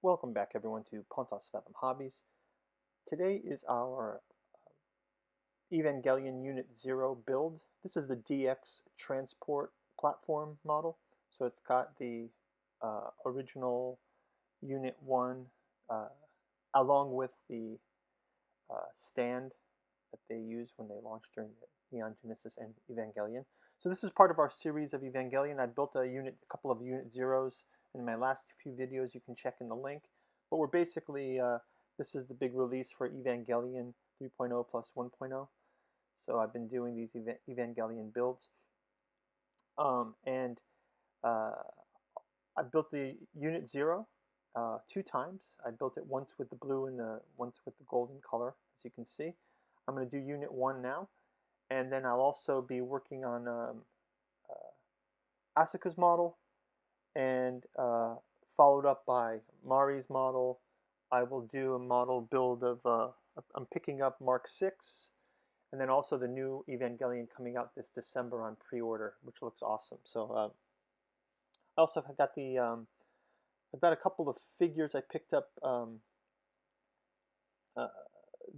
Welcome back everyone to Pontos Fathom Hobbies. Today is our Evangelion Unit-01 build. This is the DX transport platform model. So it's got the original Unit-01 uh, along with the stand that they used when they launched during the Neon Genesis and Evangelion. So this is part of our series of Evangelion. I built a couple of Unit-0s in my last few videos. You can check in the link. But we're basically, this is the big release for Evangelion 3.0 plus 1.0. So I've been doing these Evangelion builds. And I built the Unit-0 two times. I built it once with the blue and once with the golden color, as you can see. I'm going to do Unit-1 now. And then I'll also be working on Asuka's model and followed up by Mari's model. I will do a model build of, I'm picking up Mark 6, and then also the new Evangelion coming out this December on pre-order, which looks awesome. So I also have got I've got a couple of figures I picked up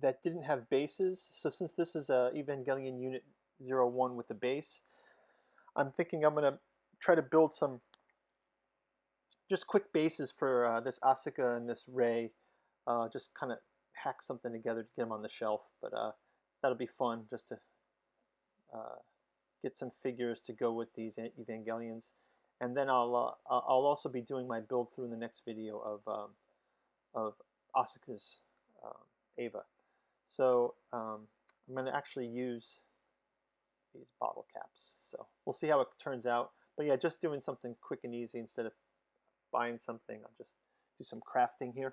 that didn't have bases. So since this is a Evangelion Unit-01 with a base, I'm thinking I'm going to try to build some just quick bases for this Asuka and this Rei. Just kind of hack something together to get them on the shelf. But that'll be fun just to get some figures to go with these Evangelions. And then I'll also be doing my build through in the next video of Asuka's Eva. So I'm going to actually use these bottle caps. So we'll see how it turns out. But yeah, just doing something quick and easy instead of buying something. I'll just do some crafting here.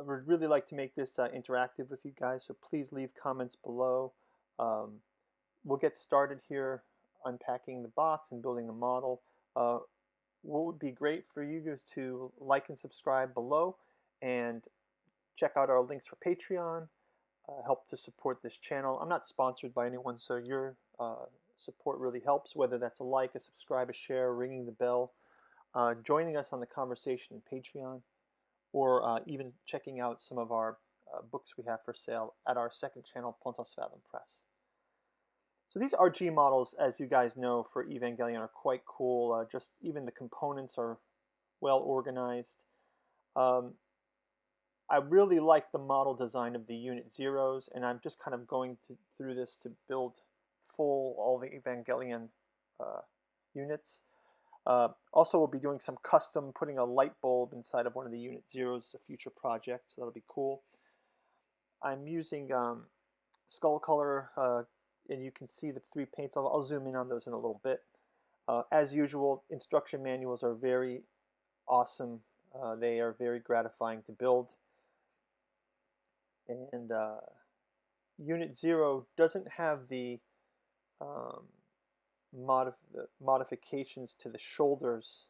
I would really like to make this interactive with you guys, so please leave comments below. We'll get started here unpacking the box and building the model. What would be great for you is to like and subscribe below and check out our links for Patreon. Help to support this channel. I'm not sponsored by anyone, so your support really helps, whether that's a like, a subscribe, a share, ringing the bell, joining us on the conversation in Patreon, or even checking out some of our books we have for sale at our second channel, Pontos Fathom Press. So these RG models, as you guys know, for Evangelion are quite cool. Just even the components are well organized. I really like the model design of the Unit-0s, and I'm just kind of going through this to build all the Evangelion units. Also, we'll be doing some custom, putting a light bulb inside of one of the Unit-0s, a future project, so that'll be cool. I'm using skull color, and you can see the three paints. I'll zoom in on those in a little bit. As usual, instruction manuals are very awesome. They are very gratifying to build. And Unit-0 doesn't have the modifications to the shoulders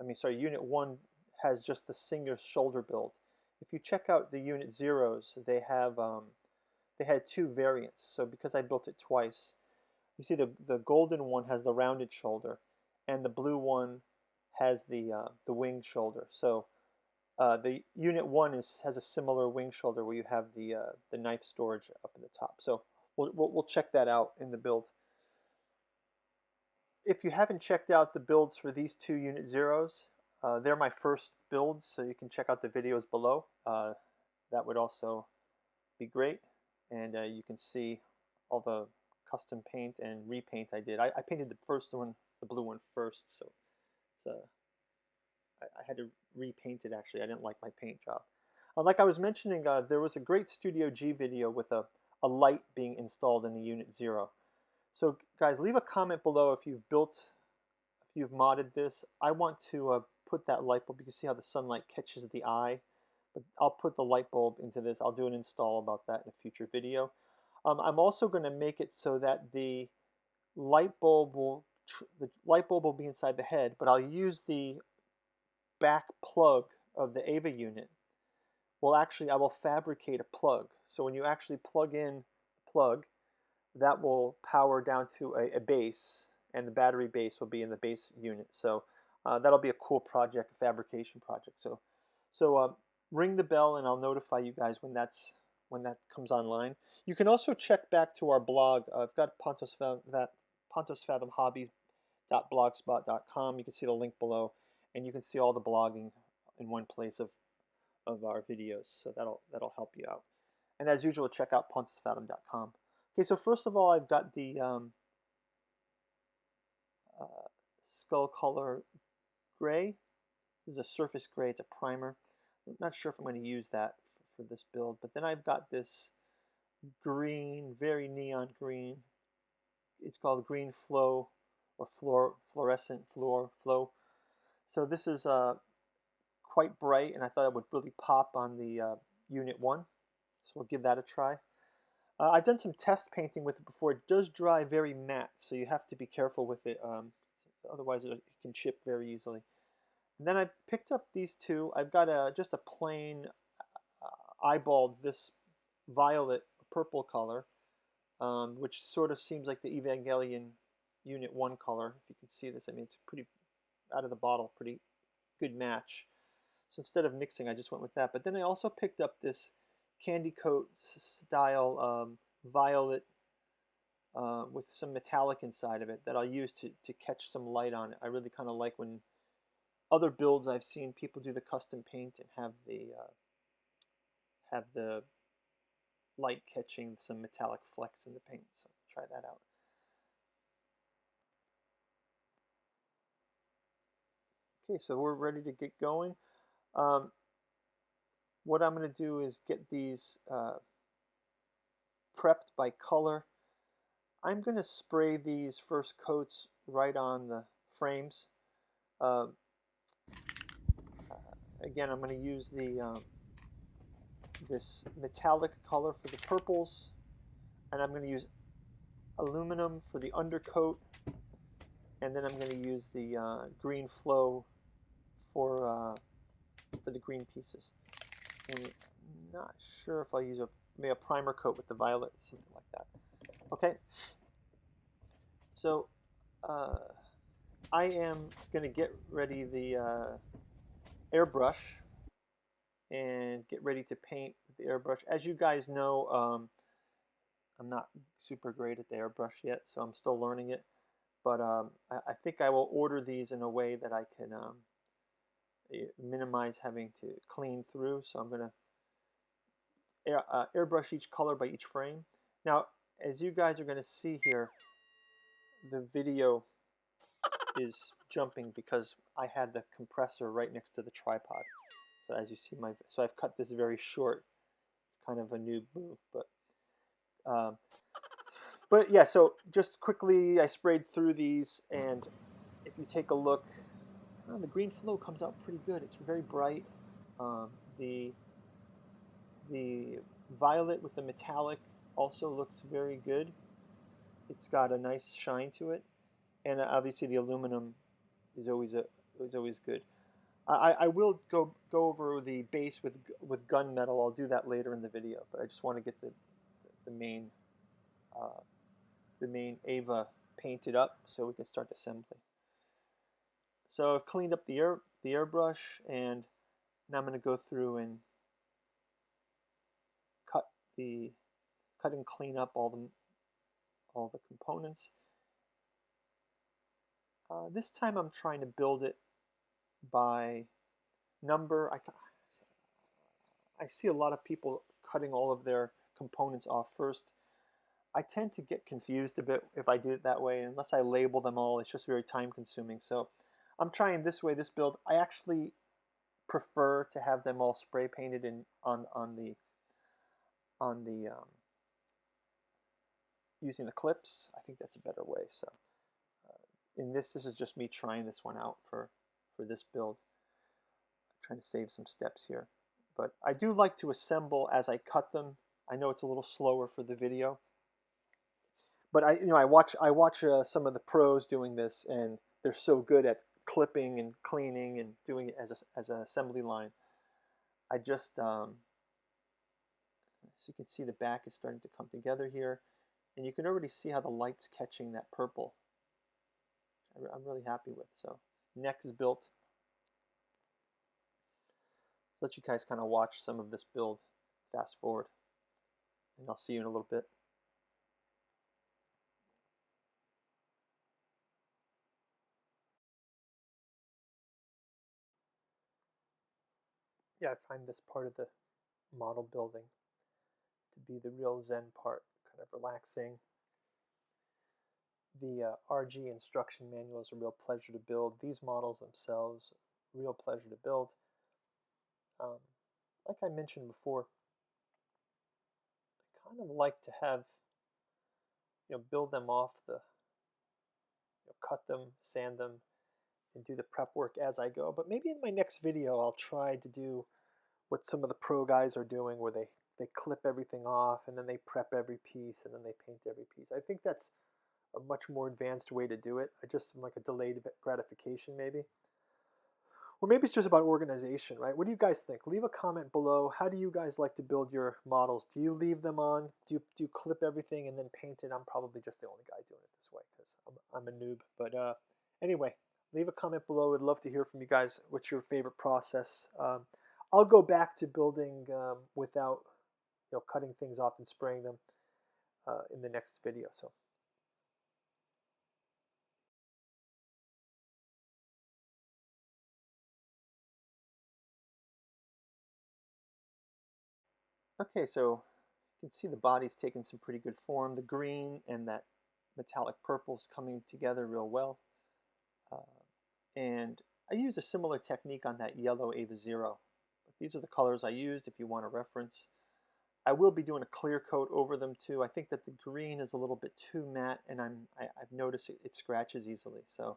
Unit-1 has just the single shoulder build. If you check out the Unit-0s, they had two variants. So because I built it twice, you see the golden one has the rounded shoulder, and the blue one has the wing shoulder. So the Unit-1 has a similar wing shoulder where you have the knife storage up in the top. So we'll check that out in the build. If you haven't checked out the builds for these two Unit-0s, they're my first builds, so you can check out the videos below. That would also be great. And you can see all the custom paint and repaint I did. I painted the first one, the blue one first, so I had to repaint it actually. I didn't like my paint job. Like I was mentioning, there was a great Studio G video with a light being installed in the Unit-0. So guys, leave a comment below if you've modded this. I want to put that light bulb. You can see how the sunlight catches the eye. But I'll put the light bulb into this. I'll do an install about that in a future video. I'm also going to make it so that the light bulb will be inside the head, but I'll use the back plug of the Eva unit. I will fabricate a plug. So when you actually plug in the plug, that will power down to a base, and the battery base will be in the base unit. So that'll be a cool project, a fabrication project. So ring the bell and I'll notify you guys when that comes online. You can also check back to our blog. I've got PontosFathomHobbies.blogspot.com. You can see the link below, and you can see all the blogging in one place of our videos. So that'll help you out. And as usual, check out PontosFathom.com. Okay, so first of all, I've got the skull color gray. This is a surface gray. It's a primer. I'm not sure if I'm going to use that for this build, but then I've got this green, very neon green. It's called green flow or fluorescent flow. So this is quite bright, and I thought it would really pop on the Unit 1. So we'll give that a try. I've done some test painting with it before. It does dry very matte, so you have to be careful with it. Otherwise, it can chip very easily. And then I picked up these two. I've got just a plain eyeballed this violet purple color, which sort of seems like the Evangelion Unit 1 color. If you can see this, I mean, it's pretty out of the bottle, pretty good match. So instead of mixing, I just went with that. But then I also picked up this candy coat style violet with some metallic inside of it that I'll use to catch some light on it. I really kind of like when other builds I've seen people do the custom paint and have the light catching some metallic flecks in the paint. So try that out. Okay, so we're ready to get going. What I'm going to do is get these prepped by color. I'm going to spray these first coats right on the frames. Again, I'm going to use this metallic color for the purples, and I'm going to use aluminum for the undercoat, and then I'm going to use the green flow for the green pieces. And I'm not sure if I'll use maybe a primer coat with the violet, something like that. Okay, so I am going to get ready the airbrush and get ready to paint with the airbrush. As you guys know, I'm not super great at the airbrush yet, so I'm still learning it. But I think I will order these in a way that I can minimize having to clean through. So I'm going to airbrush each color by each frame. Now, as you guys are going to see here, the video is jumping because I had the compressor right next to the tripod. So as you see, so I've cut this very short. It's kind of a new move, but yeah. So just quickly, I sprayed through these, and if you take a look, the green flow comes out pretty good. It's very bright. The violet with the metallic also looks very good. It's got a nice shine to it, and obviously the aluminum is always good. I will go over the base with gunmetal. I'll do that later in the video, but I just want to get the main Ava painted up so we can start assembly. So I've cleaned up the airbrush, and now I'm going to go through and cut and clean up all the components. This time I'm trying to build it by number. I see a lot of people cutting all of their components off first. I tend to get confused a bit if I do it that way. Unless I label them all, it's just very time consuming. So I'm trying this way, this build. I actually prefer to have them all spray painted on the using the clips. I think that's a better way. So in this is just me trying this one out for this build. I'm trying to save some steps here, but I do like to assemble as I cut them. I know it's a little slower for the video, but I watch some of the pros doing this, and they're so good at clipping and cleaning and doing it as an assembly line. I just so you can see the back is starting to come together here, and you can already see how the light's catching that purple. I'm really happy with. So neck is built. So let you guys kind of watch some of this build, fast forward, and I'll see you in a little bit. Yeah, I find this part of the model building to be the real zen part, kind of relaxing. The RG instruction manual is a real pleasure to build. These models themselves, real pleasure to build. Um, like I mentioned before, I kind of like to have, build them off cut them, sand them, and do the prep work as I go. But maybe in my next video, I'll try to do what some of the pro guys are doing, where they clip everything off and then they prep every piece and then they paint every piece. I think that's a much more advanced way to do it. I just like a delayed gratification maybe. Or maybe it's just about organization, right? What do you guys think? Leave a comment below. How do you guys like to build your models? Do you leave them on? Do you clip everything and then paint it? I'm probably just the only guy doing it this way because I'm a noob. But anyway, leave a comment below. I'd love to hear from you guys. What's your favorite process? I'll go back to building without cutting things off and spraying them in the next video. So. Okay, so you can see the body's taken some pretty good form. The green and that metallic purple is coming together real well. And I used a similar technique on that yellow Ava Zero. But these are the colors I used if you want a reference. I will be doing a clear coat over them too. I think that the green is a little bit too matte, and I've noticed it scratches easily. So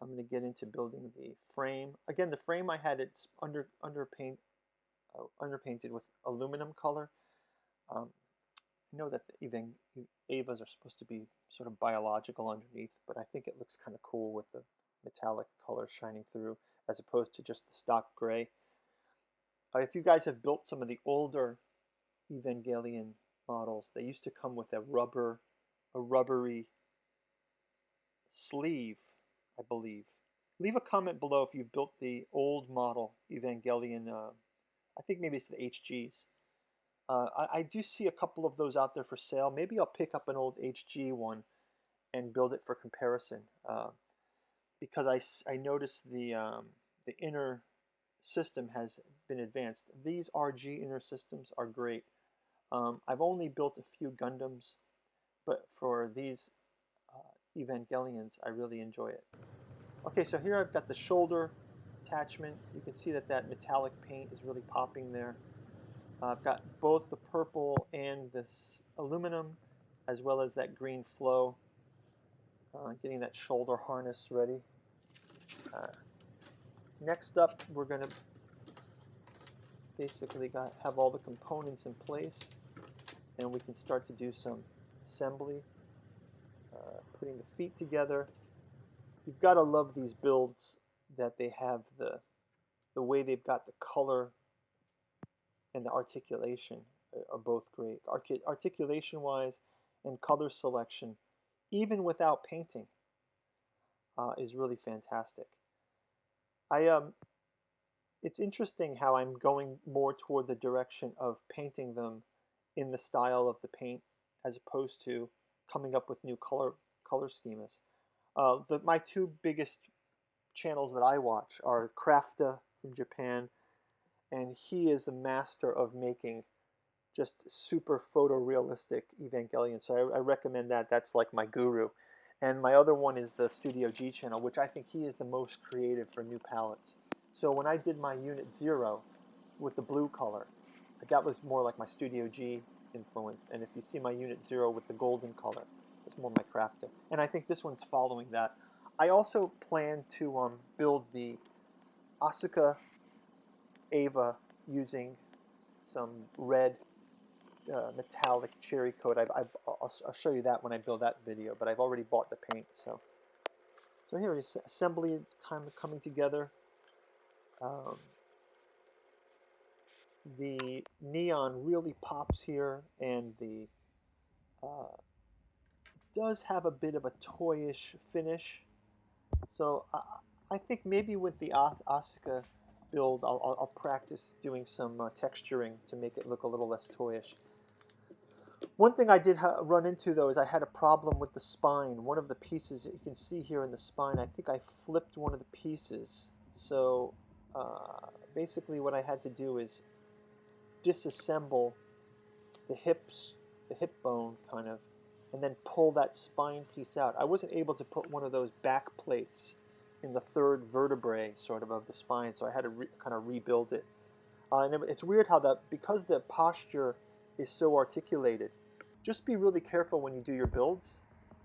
I'm going to get into building the frame. Again, the frame I had it's underpainted with aluminum color. I know that the Avas are supposed to be sort of biological underneath, but I think it looks kind of cool with the metallic color shining through as opposed to just the stock gray. If you guys have built some of the older Evangelion models, they used to come with a rubbery sleeve, I believe. Leave a comment below if you've built the old model Evangelion. I think maybe it's the HGs. I do see a couple of those out there for sale. Maybe I'll pick up an old HG one and build it for comparison, because I noticed the inner system has been advanced. These RG inner systems are great. I've only built a few Gundams, but for these Evangelions, I really enjoy it. Okay, so here I've got the shoulder attachment. You can see that that metallic paint is really popping there. I've got both the purple and this aluminum, as well as that green flow. Getting that shoulder harness ready. Next up, we're going to basically have all the components in place, and we can start to do some assembly, putting the feet together. You've got to love these builds that they have the way they've got the color and the articulation are both great. Articulation-wise and color selection, even without painting, is really fantastic. It's interesting how I'm going more toward the direction of painting them in the style of the paint as opposed to coming up with new color schemas. My two biggest channels that I watch are Crafta from Japan, and he is the master of making just super photorealistic Evangelion. So I recommend that. That's like my guru. And my other one is the Studio G channel, which I think he is the most creative for new palettes. So when I did my Unit-01 with the blue color, that was more like my Studio G influence. And if you see my Unit-01 with the golden color, it's more my Crafter. And I think this one's following that. I also plan to build the Asuka Ava using some red metallic cherry coat. I'll show you that when I build that video, but I've already bought the paint. So here is assembly kind of coming together. The neon really pops here, and the does have a bit of a toyish finish. So I think maybe with the Asuka build, I'll practice doing some texturing to make it look a little less toyish. One thing I did run into though is I had a problem with the spine. One of the pieces that you can see here in the spine, I think I flipped one of the pieces. So basically what I had to do is disassemble the hips, the hip bone kind of, and then pull that spine piece out. I wasn't able to put one of those back plates in the third vertebrae sort of the spine, so I had to kind of rebuild it. And it's weird how because the posture is so articulated, just be really careful when you do your builds.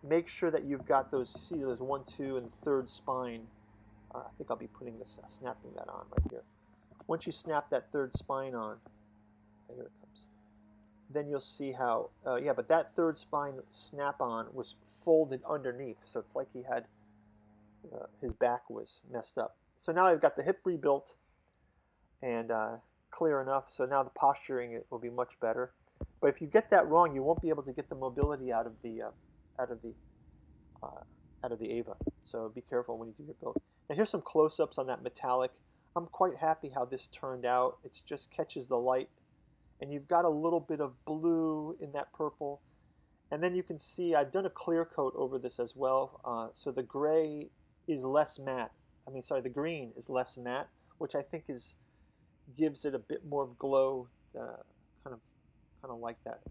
Make sure that you've got those, you see those 1, 2, and the third spine. I think I'll be putting this, snapping that on right here. Once you snap that third spine on, here it comes, then you'll see how, yeah, but that third spine snap-on was folded underneath, so it's like he had, his back was messed up. So now I've got the hip rebuilt and clear enough, so now the posturing will be much better. But if you get that wrong, you won't be able to get the mobility out of the out of the uh, out of the Ava. So be careful when you do your build. Now here's some close-ups on that metallic. I'm quite happy how this turned out. It just catches the light, and you've got a little bit of blue in that purple. And then you can see I've done a clear coat over this as well. So the gray is less matte. I mean, sorry, the green is less matte, which I think gives it a bit more of glow, kind of kind of like that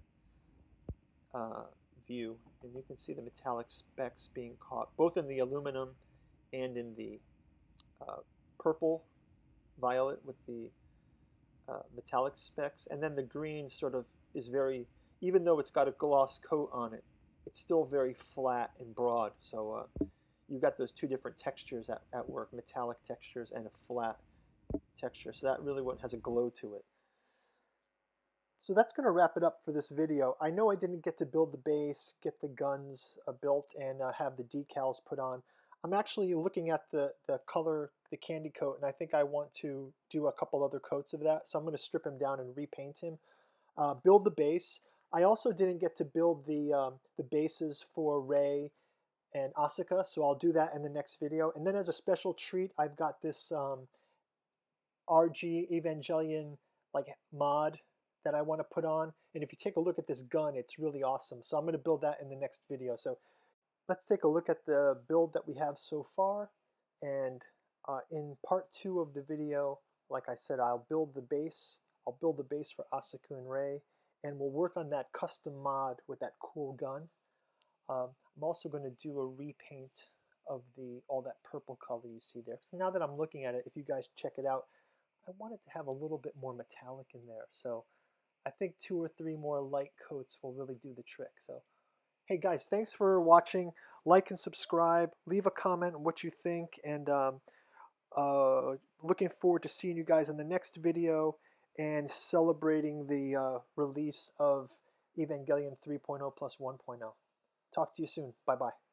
uh, view. And you can see the metallic specks being caught both in the aluminum and in the uh, purple violet with the metallic specks. And then the green sort of is very, even though it's got a gloss coat on it, it's still very flat and broad. So you've got those two different textures at work, metallic textures and a flat texture. So that really has a glow to it. So that's going to wrap it up for this video. I know I didn't get to build the base, get the guns built, and have the decals put on. I'm actually looking at the color, the candy coat, and I think I want to do a couple other coats of that. So I'm going to strip him down and repaint him. Build the base. I also didn't get to build the bases for Rey and Asuka, so I'll do that in the next video. And then as a special treat, I've got this RG Evangelion like mod that I want to put on. And if you take a look at this gun, it's really awesome. So I'm going to build that in the next video. So let's take a look at the build that we have so far. And in part 2 of the video, like I said, I'll build the base. I'll build the base for Asuka and Rey. And we'll work on that custom mod with that cool gun. I'm also going to do a repaint of all that purple color you see there. So now that I'm looking at it, if you guys check it out, I want it to have a little bit more metallic in there. So I think 2 or 3 more light coats will really do the trick. So hey guys, thanks for watching. Like and subscribe. Leave a comment on what you think. And looking forward to seeing you guys in the next video and celebrating the release of Evangelion 3.0 plus 1.0. Talk to you soon. Bye-bye.